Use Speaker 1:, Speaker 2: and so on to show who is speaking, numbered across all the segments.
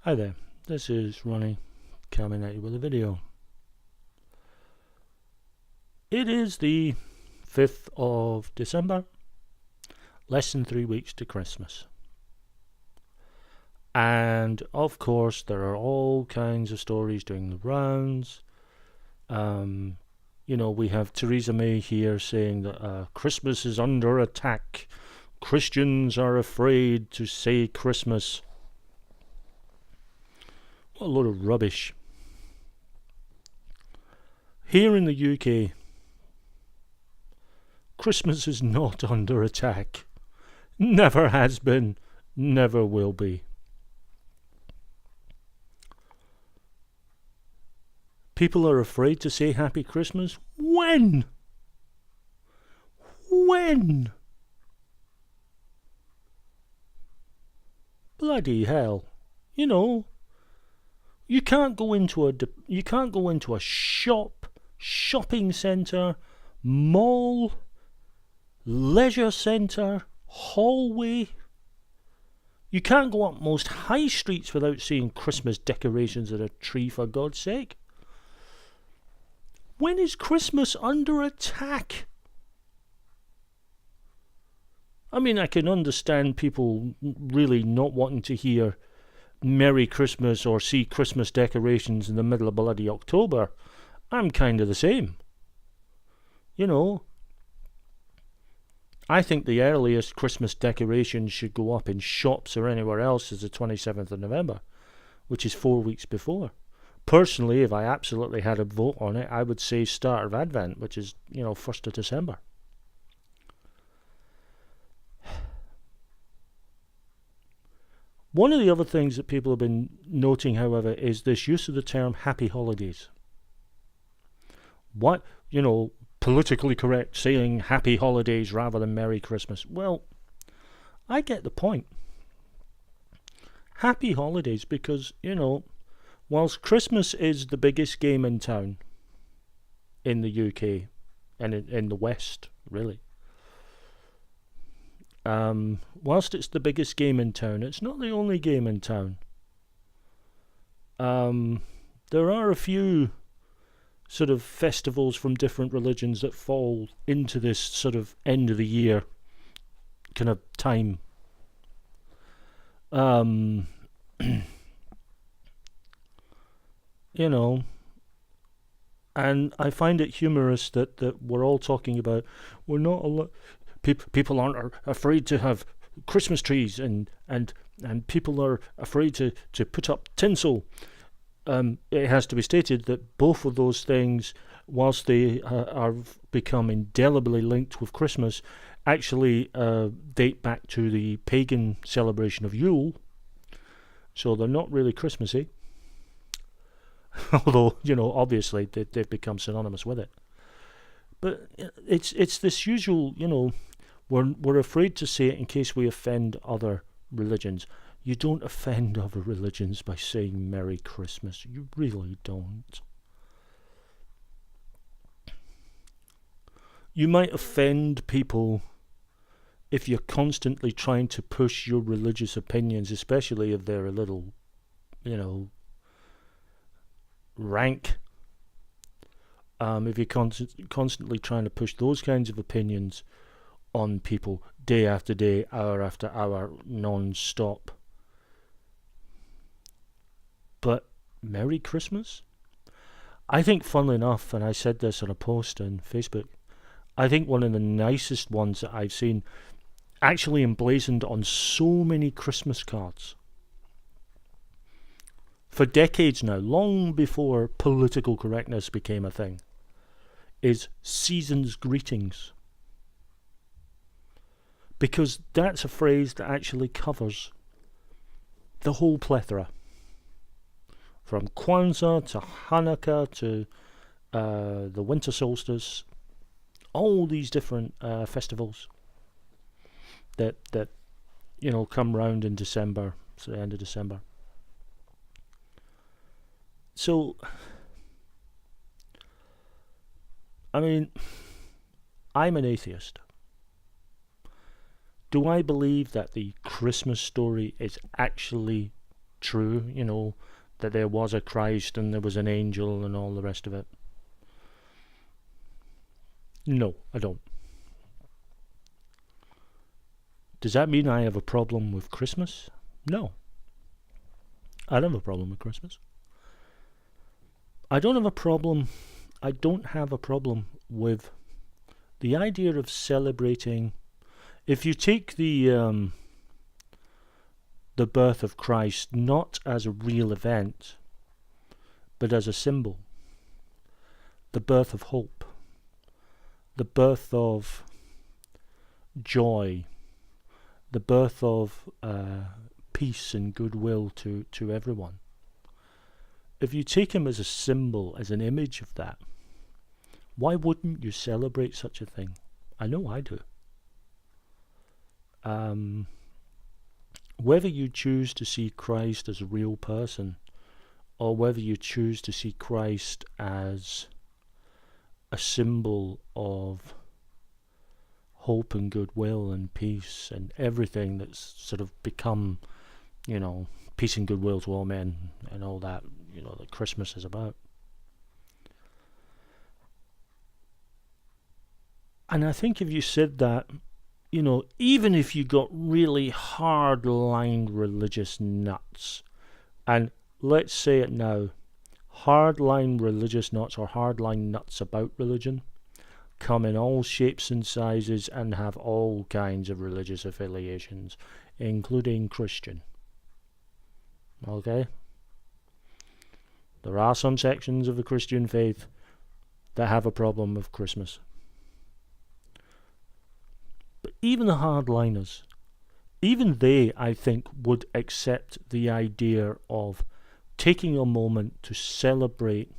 Speaker 1: Hi there, this is Ronnie coming at you with a video. It is the 5th of December, less than 3 weeks to Christmas. And of course, there are all kinds of stories doing the rounds. We have Theresa May here saying that Christmas is under attack. Christians are afraid to say Christmas. What a load of rubbish. Here in the UK, Christmas is not under attack. Never has been, never will be. People are afraid to say Happy Christmas? When? When? Bloody hell. You can't go into a shopping centre, mall, leisure centre, hallway. You can't go up most high streets without seeing Christmas decorations at a tree, for God's sake. When is Christmas under attack? I mean, I can understand people really not wanting to hear Merry Christmas or see Christmas decorations in the middle of bloody October. I'm kind of the same. I think the earliest Christmas decorations should go up in shops or anywhere else is the 27th of November, which is 4 weeks before. Personally, if I absolutely had a vote on it, I would say start of Advent, which is, 1st of December. One of the other things that people have been noting, however, is this use of the term happy holidays. What, politically correct saying happy holidays rather than Merry Christmas. Well, I get the point. Happy holidays because, whilst Christmas is the biggest game in town in the UK and in the West, really, whilst it's the biggest game in town, it's not the only game in town. There are a few sort of festivals from different religions that fall into this sort of end of the year kind of time. And I find it humorous that we're all talking about we're not people aren't afraid to have Christmas trees and people are afraid to put up tinsel. It has to be stated that both of those things, whilst they are become indelibly linked with Christmas, actually date back to the pagan celebration of Yule. So they're not really Christmassy. Although, obviously they've become synonymous with it. But it's this usual, we're afraid to say it in case we offend other religions. You don't offend other religions by saying Merry Christmas. You really don't. You might offend people if you're constantly trying to push your religious opinions, especially if they're a little, rank. If you're constantly trying to push those kinds of opinions on people day after day, hour after hour, non-stop. But Merry Christmas? I think, funnily enough, and I said this on a post on Facebook, I think one of the nicest ones that I've seen actually emblazoned on so many Christmas cards for decades now, long before political correctness became a thing, is season's greetings. Because that's a phrase that actually covers the whole plethora. From Kwanzaa to Hanukkah to the winter solstice, all these different festivals that come round in December, so the end of December. So, I mean, I'm an atheist. Do I believe that the Christmas story is actually true, that there was a Christ and there was an angel and all the rest of it? No, I don't. Does that mean I have a problem with Christmas? No. I don't have a problem with Christmas. I don't have a problem with the idea of celebrating. If you take the birth of Christ not as a real event, but as a symbol, the birth of hope, the birth of joy, the birth of peace and goodwill to everyone. If you take him as a symbol, as an image of that, why wouldn't you celebrate such a thing? I know I do. Whether you choose to see Christ as a real person, or whether you choose to see Christ as a symbol of hope and goodwill and peace and everything that's sort of become, peace and goodwill to all men and all that, that Christmas is about. And I think if you said that, even if you got really hard-line religious nuts, and let's say it now, hard-line religious nuts or hard-line nuts about religion come in all shapes and sizes and have all kinds of religious affiliations, including Christian. Okay? There are some sections of the Christian faith that have a problem with Christmas. But even the hardliners, even they, I think, would accept the idea of taking a moment to celebrate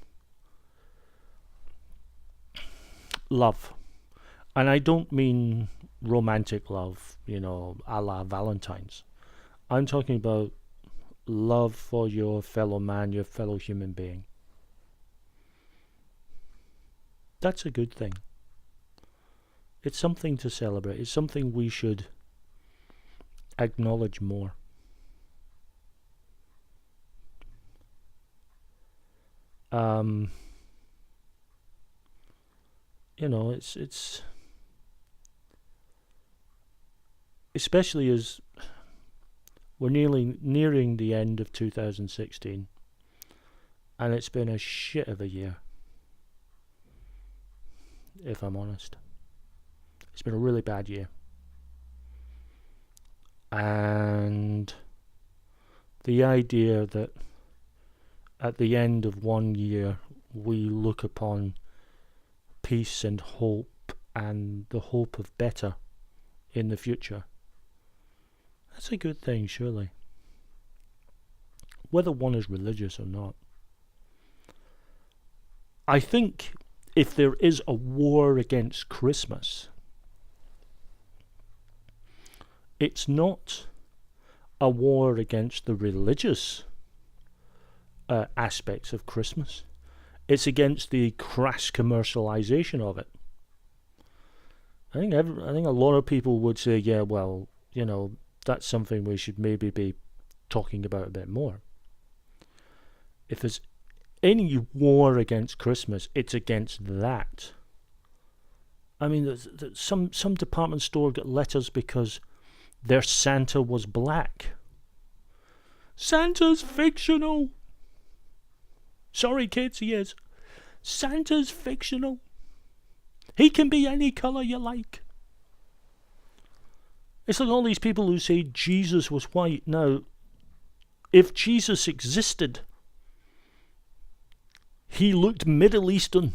Speaker 1: love. And I don't mean romantic love, a la Valentine's. I'm talking about love for your fellow man, your fellow human being. That's a good thing. It's something to celebrate. It's something we should acknowledge more. It's especially as we're nearing the end of 2016, and it's been a shit of a year, if I'm honest. It's been a really bad year. And the idea that at the end of one year we look upon peace and hope and the hope of better in the future, that's a good thing, surely. Whether one is religious or not. I think if there is a war against Christmas, it's not a war against the religious aspects of Christmas. It's against the crass commercialization of it. I think a lot of people would say, yeah, well, that's something we should maybe be talking about a bit more. If there's any war against Christmas, it's against that. I mean, some department store got letters because their Santa was black. Santa's fictional. Sorry, kids, he is. Santa's fictional. He can be any colour you like. It's like all these people who say Jesus was white. Now, if Jesus existed, he looked Middle Eastern.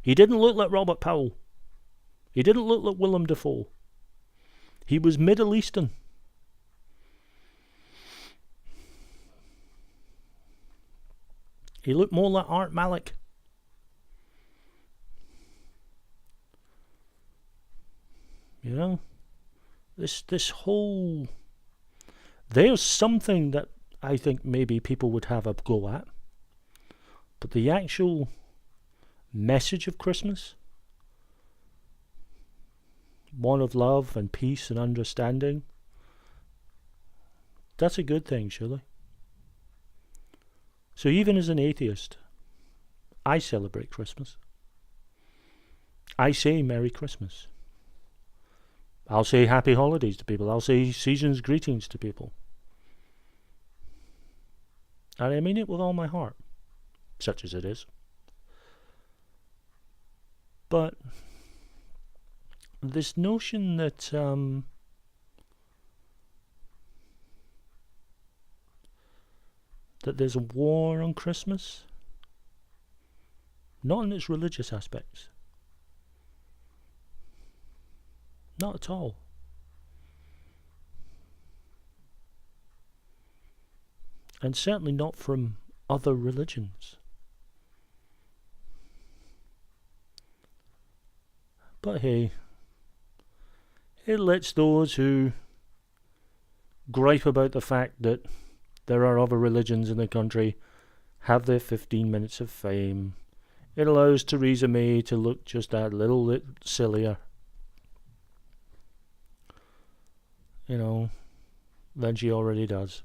Speaker 1: He didn't look like Robert Powell. He didn't look like Willem Dafoe. He was Middle Eastern. He looked more like Art Malik. This whole... There's something that I think maybe people would have a go at. But the actual message of Christmas, one of love and peace and understanding, That's a good thing, surely. So even as an atheist, I celebrate Christmas. I say Merry Christmas. I'll say Happy Holidays to people. I'll say Season's Greetings to people. And I mean it with all my heart, such as it is. But this notion that that there's a war on Christmas, not in its religious aspects, not at all. And certainly not from other religions. But hey, it lets those who gripe about the fact that there are other religions in the country have their 15 minutes of fame. It allows Theresa May to look just that little bit sillier, than she already does.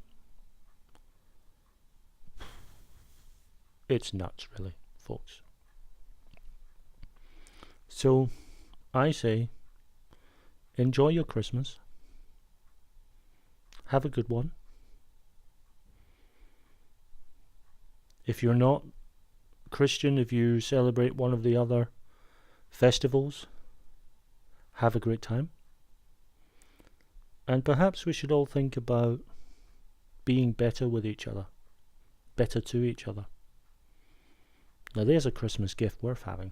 Speaker 1: It's nuts, really, folks. So, I say, enjoy your Christmas. Have a good one. If you're not Christian, if you celebrate one of the other festivals, have a great time. And perhaps we should all think about being better with each other, better to each other. Now there's a Christmas gift worth having.